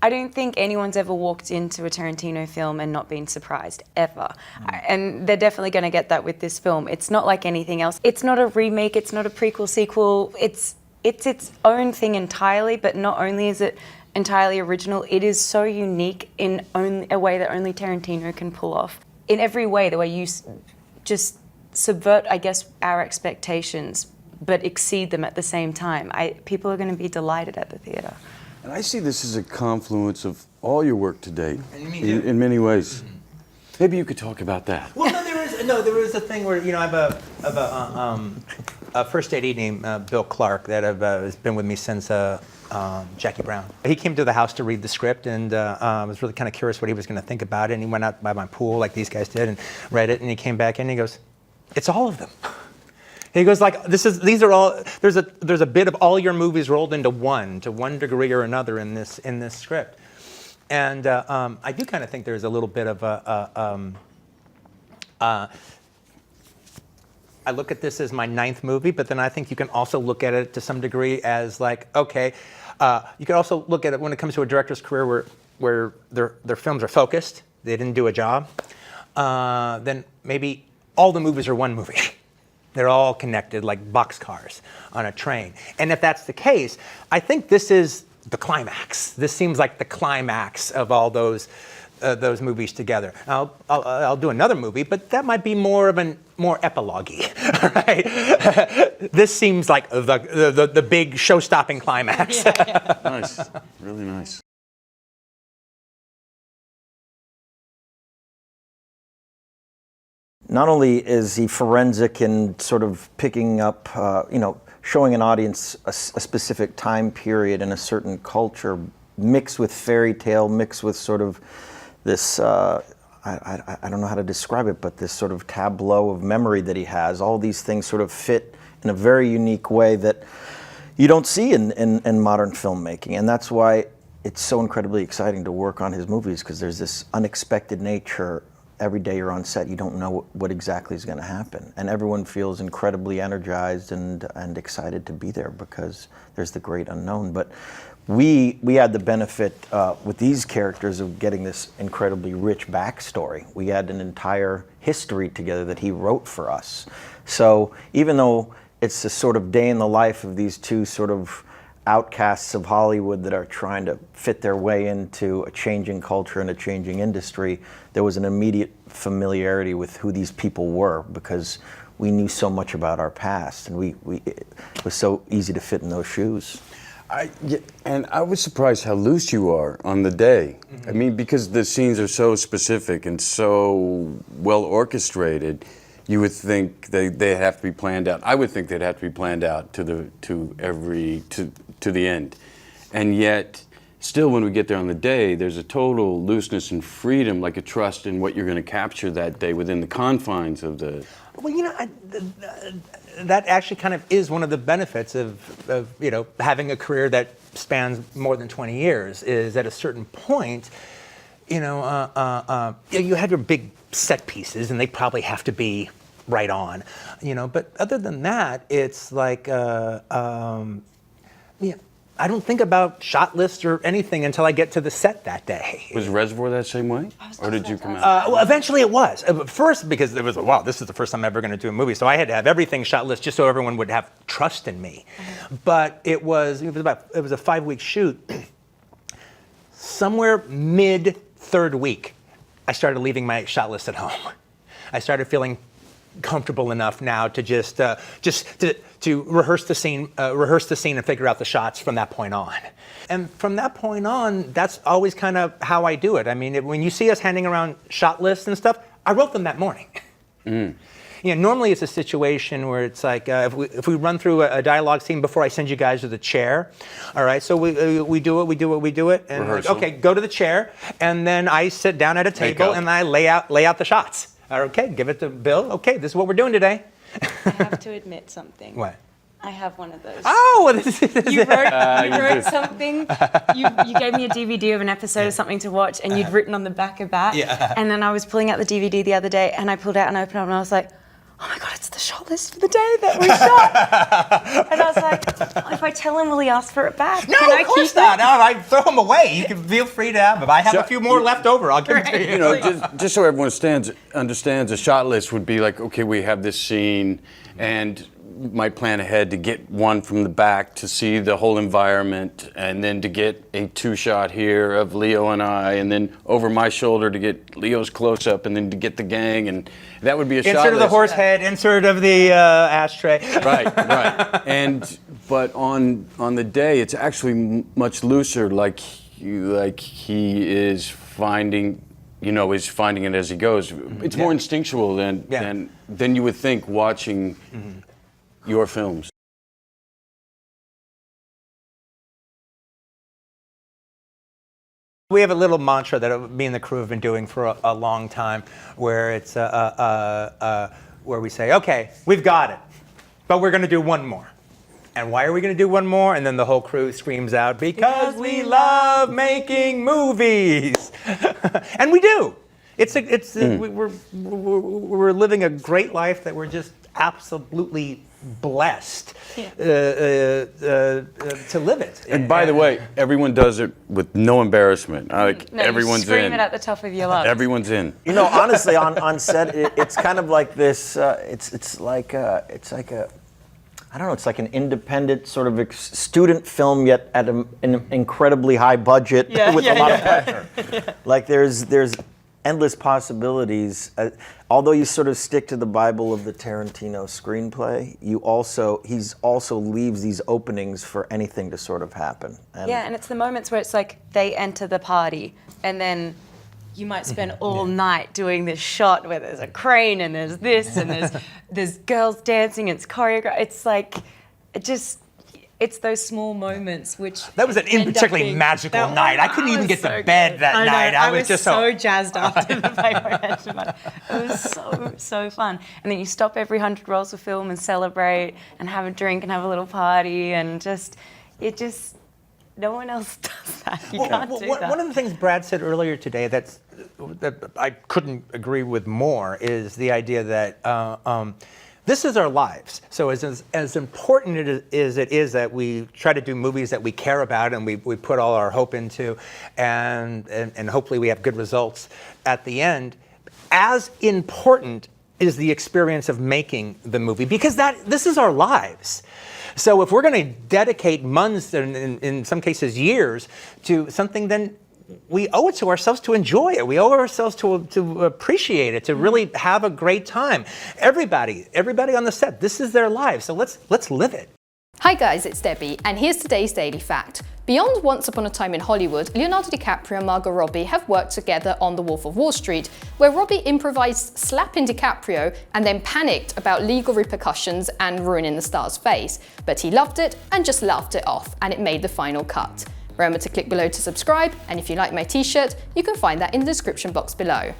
I don't think anyone's ever walked into a Tarantino film and not been surprised, ever. And they're definitely going to get that with this film. It's not like anything else. It's not a remake, it's not a prequel, sequel. It's its own thing entirely, but not only is it entirely original, it is so unique in a way that only Tarantino can pull off. In every way, the way you just subvert, I guess, our expectations, but exceed them at the same time. People are going to be delighted at the theater. And I see this as a confluence of all your work to date, in many ways. Mm-hmm. Maybe you could talk about that. Well, there is a thing where, you know, I have a first AD named Bill Clark that has been with me since Jackie Brown. He came to the house to read the script, and I was really kind of curious what he was going to think about it. And he went out by my pool, like these guys did, and read it. And he came back in, and he goes, "It's all of them." He goes like, "These are all. There's a bit of all your movies rolled into one, to one degree or another in this script." And I do kind of think there's a little bit of I look at this as my 9th movie, but then I think you can also look at it to some degree as like, okay, you can also look at it when it comes to a director's career where their films are focused, they didn't do a job, then maybe all the movies are one movie. They're all connected like boxcars on a train. And if that's the case, I think this is the climax. This seems like the climax of all those movies together. I'll do another movie, but that might be more epilogue-y, right? This seems like the big show-stopping climax. Yeah. Nice, really nice. Not only is he forensic in sort of picking up, showing an audience a specific time period and a certain culture, mixed with fairy tale, mixed with sort of this, I don't know how to describe it, but this sort of tableau of memory that he has. All these things sort of fit in a very unique way that you don't see in modern filmmaking. And that's why it's so incredibly exciting to work on his movies, because there's this unexpected nature. Every day you're on set, you don't know what exactly is going to happen. And everyone feels incredibly energized and excited to be there because there's the great unknown. But we had the benefit with these characters of getting this incredibly rich backstory. We had an entire history together that he wrote for us. So even though it's a sort of day in the life of these two sort of outcasts of Hollywood that are trying to fit their way into a changing culture and a changing industry, there was an immediate familiarity with who these people were because we knew so much about our past, and it was so easy to fit in those shoes. And I was surprised how loose you are on the day. Mm-hmm. I mean, because the scenes are so specific and so well orchestrated, you would think they have to be planned out. I would think they'd have to be planned out to the end. And yet, still when we get there on the day, there's a total looseness and freedom, like a trust in what you're going to capture that day within the confines of the... Well, that actually kind of is one of the benefits of having a career that spans more than 20 years, is at a certain point, you have your big set pieces, and they probably have to be right on, but other than that, it's like, I don't think about shot lists or anything until I get to the set that day. Was Reservoir that same way? Or did you come out? Well, eventually it was. First, because it was, wow, this is the first time I'm ever going to do a movie. So I had to have everything shot list just so everyone would have trust in me. Mm-hmm. But it was a 5-week shoot. Somewhere mid-3rd week, I started leaving my shot list at home. I started feeling comfortable enough now to just to rehearse the scene and figure out the shots from that point on. And from that point on, that's always kind of how I do it. I mean, when you see us handing around shot lists and stuff, I wrote them that morning. Mm. Normally it's a situation where it's like, if we run through a dialogue scene before I send you guys to the chair, all right, so we do it, and like, okay, go to the chair, and then I sit down at a table and I lay out the shots. Okay, give it to Bill. Okay, this is what we're doing today. I have to admit something. What? I have one of those. Oh! You wrote something. You gave me a DVD of an episode of something to watch, and you'd written on the back of that. Yeah. And then I was pulling out the DVD the other day, and I pulled out and opened it up, and I was like, oh my God, it's the shot list for the day that we shot. And I was like, I if I tell him, will he ask for it back? No, Can I of course keep not. it? No, I throw them away. You can feel free to have them. I have a few more left over. I'll give them to you. You know, just so everyone understands, a shot list would be like, okay, we have this scene, and might plan ahead to get one from the back to see the whole environment, and then to get a 2-shot here of Leo and I, and then over my shoulder to get Leo's close-up, and then to get the gang, and that would be a shot list. Insert of the horse head, insert of the ashtray. Right. But on the day, it's actually much looser, like he is finding it as he goes. It's more instinctual than you would think watching your films. We have a little mantra that me and the crew have been doing for a long time, where it's where we say, okay, we've got it, but we're going to do one more. And why are we going to do one more? And then the whole crew screams out, because we love making movies. And we do. We're living a great life that we're just absolutely blessed to live it. And by the way, everyone does it with no embarrassment. Everyone's scream in. it at the top of your lungs. Everyone's in. You know, honestly, on set, it's kind of like this. It's like a I don't know. It's like an independent sort of student film, yet at an incredibly high budget with a lot of pressure. Like there's endless possibilities. Although you sort of stick to the Bible of the Tarantino screenplay, he also leaves these openings for anything to sort of happen. And it's the moments where it's like they enter the party, and then you might spend all night doing this shot where there's a crane and there's this and there's girls dancing, it's choreographed. It's like, it's those small moments which that was an particularly magical night. I couldn't even get to bed that night. I was just so jazzed after the paper. It was so fun. And then you stop every 100 rolls of film and celebrate and have a drink and have a little party, and no one else does that. You can't do that. One of the things Brad said earlier today that I couldn't agree with more is the idea that this is our lives. So as important as it is that we try to do movies that we care about and we put all our hope into, and hopefully we have good results at the end, as important is the experience of making the movie, because this is our lives. So if we're going to dedicate months and in some cases years to something, then we owe it to ourselves to enjoy it. We owe ourselves to appreciate it, to really have a great time. Everybody on the set, this is their life, so let's live it. Hi guys, it's Debbie, and here's today's Daily Fact. Beyond Once Upon a Time in Hollywood, Leonardo DiCaprio and Margot Robbie have worked together on The Wolf of Wall Street, where Robbie improvised slapping DiCaprio and then panicked about legal repercussions and ruining the star's face. But he loved it and just laughed it off, and it made the final cut. Remember to click below to subscribe, and if you like my t-shirt, you can find that in the description box below.